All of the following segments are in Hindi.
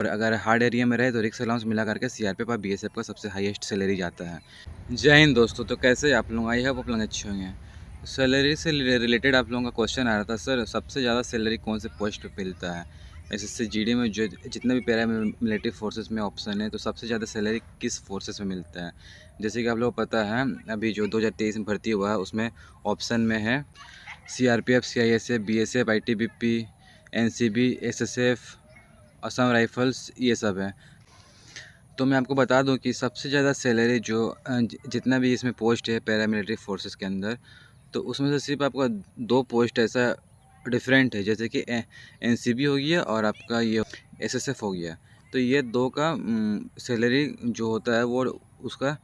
और अगर हार्ड एरिया में रहे तो रिक्स अलाउंस मिला करके सीआरपीएफ और बीएसएफ का सबसे हाईएस्ट सैलरी जाता है। जय हिंद दोस्तों। तो कैसे आप लोग, आई होप आप लोग अच्छे होंगे। सैलरी से रिलेटेड आप लोगों का क्वेश्चन आ रहा था, सर सबसे ज़्यादा सैलरी कौन से पोस्ट पे मिलता है। एसएससी जीडी में जो जितने भी पैरा मिलिट्री फोर्सेस में ऑप्शन है, तो सबसे ज़्यादा सैलरी किस फोर्सेस में मिलता है। जैसे कि आप लोगों को पता है, अभी जो 2023 में भर्ती हुआ है उसमें ऑप्शन में है CRPF, CISF, BSF, ITBP, NCB, SSF, Assam rifles, ये सब है। तो मैं आपको बता दूं कि सबसे ज़्यादा सैलरी जो जितना भी इसमें पोस्ट है पैरामिलिट्री फोर्सेस के अंदर, तो उसमें से सिर्फ आपका 2 पोस्ट ऐसा डिफरेंट है, जैसे कि एनसीबी हो गया और आपका ये एसएसएफ हो गया। तो ये 2 का सैलरी जो होता है वो उसका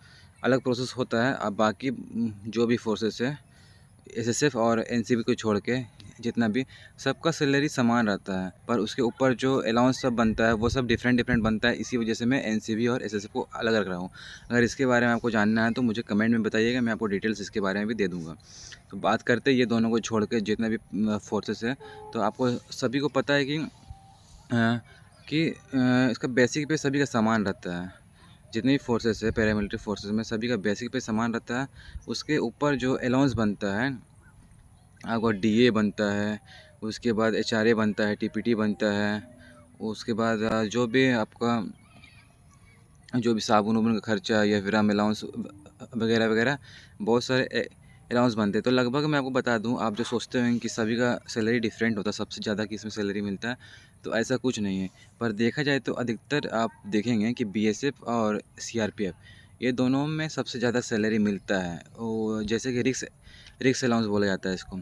अलग प्रोसेस होता है। अब बाकी जो भी फोर्सेस है एसएसएफ और एनसीबी को छोड़ के जितना भी, सबका सैलरी समान रहता है, पर उसके ऊपर जो अलाउंस सब बनता है वो सब डिफरेंट बनता है। इसी वजह से मैं एनसीबी और एसएसएफ को अलग रख रहा हूँ। अगर इसके बारे में आपको जानना है तो मुझे कमेंट में बताइएगा, मैं आपको डिटेल्स इसके बारे में भी दे दूँगा। तो बात करते हैं ये दोनों को छोड़ के जितने भी फोर्सेस है, तो आपको सभी को पता है कि इसका बेसिक पे सभी का समान रहता है। जितने भी फोर्सेस है पैरामिलिट्री फोर्सेस में सभी का बेसिक पे समान रहता है। उसके ऊपर जो अलाउंस बनता है, आपका डीए बनता है, उसके बाद एचआरए बनता है, टीपीटी बनता है, उसके बाद जो भी आपका जो भी साबुन वाबुन का खर्चा या फिर राम अलाउंस वगैरह वगैरह बहुत सारे अलाउंस बनते हैं। तो लगभग मैं आपको बता दूं, आप जो सोचते हैं कि सभी का सैलरी डिफरेंट होता है, सबसे ज़्यादा किस में सैलरी मिलता है, तो ऐसा कुछ नहीं है। पर देखा जाए तो अधिकतर आप देखेंगे कि बीएसएफ और सीआरपीएफ ये दोनों में सबसे ज़्यादा सैलरी मिलता है। और जैसे कि रिक्स अलाउंस बोला जाता है इसको,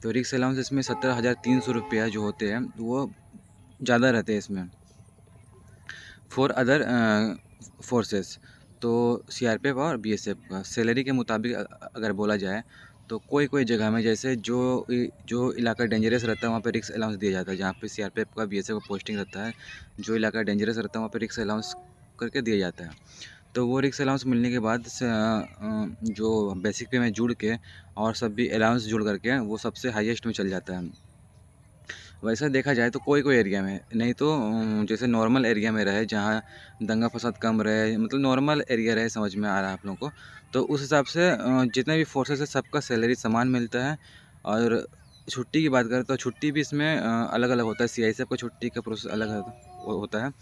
तो रिक्स अलाउंस इसमें 17,300 रुपया जो होते हैं वो ज़्यादा रहते हैं इसमें फॉर अदर फोर्सेस। तो सीआरपीएफ और बीएसएफ का सैलरी के मुताबिक अगर बोला जाए तो कोई जगह में, जैसे जो इलाका डेंजरस रहता है वहाँ पे रिक्स अलाउंस दिया जाता है। जहाँ पे सीआरपीएफ का बीएसएफ का पोस्टिंग रहता है, जो इलाका डेंजरस रहता है वहाँ पे रिक्स अलाउंस करके दिया जाता है। तो वो रिक्स अलाउंस मिलने के बाद जो बेसिक पे में जुड़ के और सब भी अलाउंस जुड़ करके वो सबसे हाईएस्ट में चल जाता है। वैसा देखा जाए तो कोई एरिया में नहीं, तो जैसे नॉर्मल एरिया में रहे जहाँ दंगा फसाद कम रहे, मतलब नॉर्मल एरिया रहे, समझ में आ रहा है आप लोगों को। तो उस हिसाब से जितने भी फोर्सेस है सबका सैलरी समान मिलता है। और छुट्टी की बात करें तो छुट्टी भी इसमें अलग अलग होता है। सीआईएसएफ का छुट्टी का प्रोसेस अलग होता है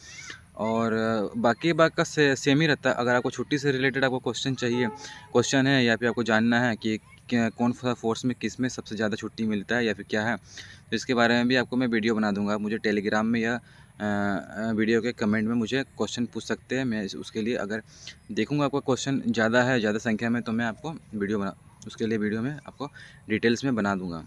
और बाकी बात का सेम ही रहता है। अगर आपको छुट्टी से रिलेटेड आपको क्वेश्चन है या फिर आपको जानना है कि कौन सा फोर्स में किस में सबसे ज़्यादा छुट्टी मिलता है या फिर क्या है, तो इसके बारे में भी आपको मैं वीडियो बना दूंगा। आप मुझे टेलीग्राम में या वीडियो के कमेंट में मुझे क्वेश्चन पूछ सकते हैं। मैं उसके लिए अगर देखूंगा आपका क्वेश्चन ज़्यादा है, ज़्यादा संख्या में, तो मैं आपको उसके लिए वीडियो में आपको डिटेल्स में बना दूँगा।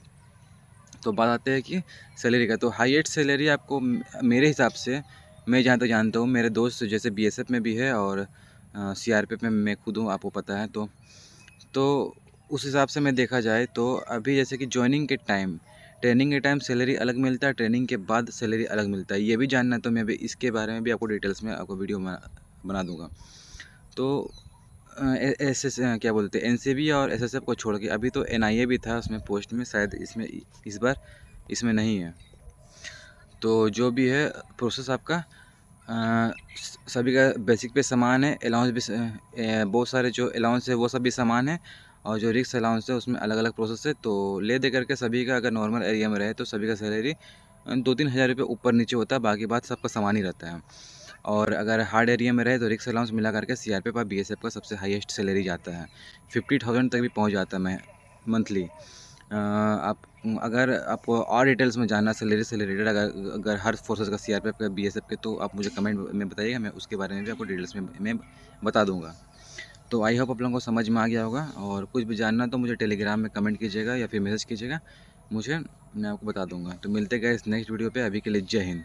तो बात आते हैं कि सैलरी का, तो हाईएस्ट सैलरी आपको मेरे हिसाब से, मैं जहाँ तक जानता हूँ, मेरे दोस्त जैसे बीएसएफ में भी है और सीआरपीएफ में मैं खुद हूँ, आपको पता है। तो उस हिसाब से मैं देखा जाए तो अभी जैसे कि जॉइनिंग के टाइम, ट्रेनिंग के टाइम सैलरी अलग मिलता है, ट्रेनिंग के बाद सैलरी अलग मिलता है। ये भी जानना है तो मैं भी इसके बारे में भी आपको डिटेल्स में आपको वीडियो बना दूँगा। तो क्या बोलते हैं, एनसीबी और एसएसएफ को छोड़ के अभी तो एनआईए भी था उसमें पोस्ट में, शायद इसमें इस बार इसमें नहीं है। तो जो भी है प्रोसेस आपका सभी का बेसिक पे समान है। अलाउंस भी बहुत सारे जो अलाउंस है वो सब भी समान है, और जो रिक्स अलाउंस है उसमें अलग अलग प्रोसेस है। तो ले दे करके सभी का, अगर नॉर्मल एरिया में रहे तो सभी का सैलरी 2-3 हज़ार रुपये ऊपर नीचे होता है, बाकी बात सबका समान ही रहता है। और अगर हार्ड एरिया में रहे तो रिक्स अलाउंस मिला करके सीआरपीएफ और बीएसएफ का सबसे हाईएस्ट सैलरी जाता है, 50,000 तक भी पहुंच जाता है मंथली। आप अगर आपको और डिटेल्स में जानना सैलरी से रिलेटेड, अगर हर फोर्सेस का, सीआरपीएफ का, बीएसएफ के, तो आप मुझे कमेंट में बताइएगा, मैं उसके बारे में भी आपको डिटेल्स में मैं बता दूंगा। तो आई होप आप लोगों को समझ में आ गया होगा। और कुछ भी जानना तो मुझे टेलीग्राम में कमेंट कीजिएगा या फिर मैसेज कीजिएगा, मैं आपको बता दूंगा। तो मिलते गए इस नेक्स्ट वीडियो पे, अभी के लिए जय हिंद।